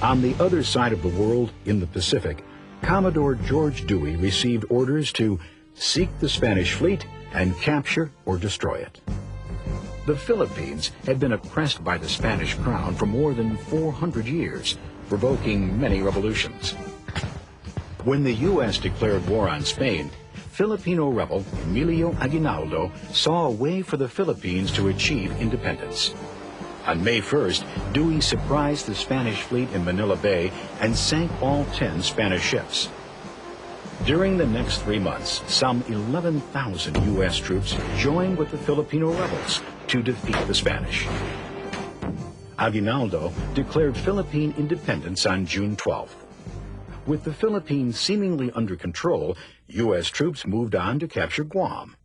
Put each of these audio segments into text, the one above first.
On the other side of the world, in the Pacific, Commodore George Dewey received orders to seek the Spanish fleet and capture or destroy it. The Philippines had been oppressed by the Spanish crown for more than 400 years, provoking many revolutions. When the U.S. declared war on Spain, Filipino rebel Emilio Aguinaldo saw a way for the Philippines to achieve independence. On May 1st, Dewey surprised the Spanish fleet in Manila Bay and sank all 10 Spanish ships. During the next 3 months, some 11,000 U.S. troops joined with the Filipino rebels to defeat the Spanish. Aguinaldo declared Philippine independence on June 12th. With the Philippines seemingly under control, U.S. troops moved on to capture Guam.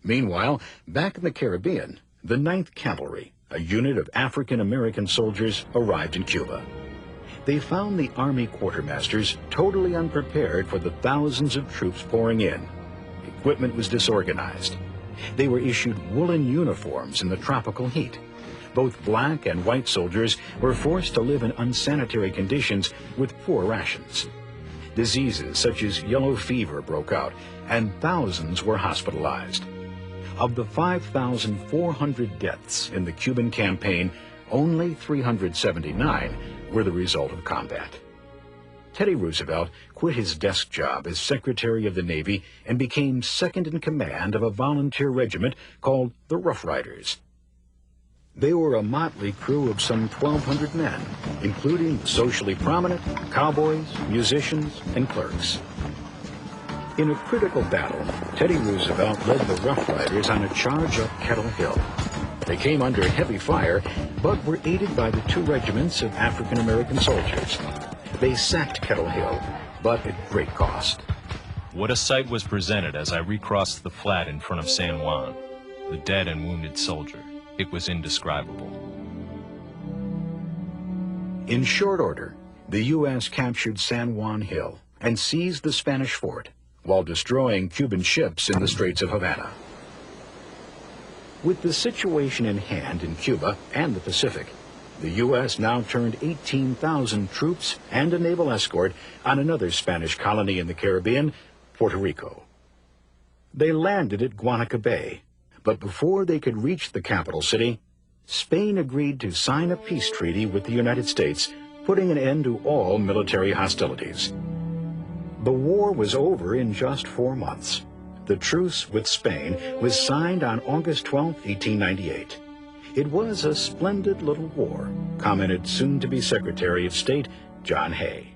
Meanwhile, back in the Caribbean, the 9th Cavalry, a unit of African-American soldiers, arrived in Cuba. They found the Army quartermasters totally unprepared for the thousands of troops pouring in. Equipment was disorganized. They were issued woolen uniforms in the tropical heat. Both black and white soldiers were forced to live in unsanitary conditions with poor rations. Diseases such as yellow fever broke out, and thousands were hospitalized. Of the 5,400 deaths in the Cuban campaign, only 379 were the result of combat. Teddy Roosevelt quit his desk job as Secretary of the Navy and became second in command of a volunteer regiment called the Rough Riders. They were a motley crew of some 1,200 men, including socially prominent, cowboys, musicians, and clerks. In a critical battle, Teddy Roosevelt led the Rough Riders on a charge up Kettle Hill. They came under heavy fire, but were aided by the 2 regiments of African-American soldiers. They sacked Kettle Hill, but at great cost. What a sight was presented as I recrossed the flat in front of San Juan. The dead and wounded soldier. It was indescribable. In short order, the U.S. captured San Juan Hill and seized the Spanish fort, while destroying Cuban ships in the Straits of Havana. With the situation in hand in Cuba and the Pacific, the U.S. now turned 18,000 troops and a naval escort on another Spanish colony in the Caribbean, Puerto Rico. They landed at Guanica Bay, but before they could reach the capital city, Spain agreed to sign a peace treaty with the United States, putting an end to all military hostilities. The war was over in just 4 months. The truce with Spain was signed on August 12, 1898. It was a splendid little war, commented soon-to-be Secretary of State John Hay.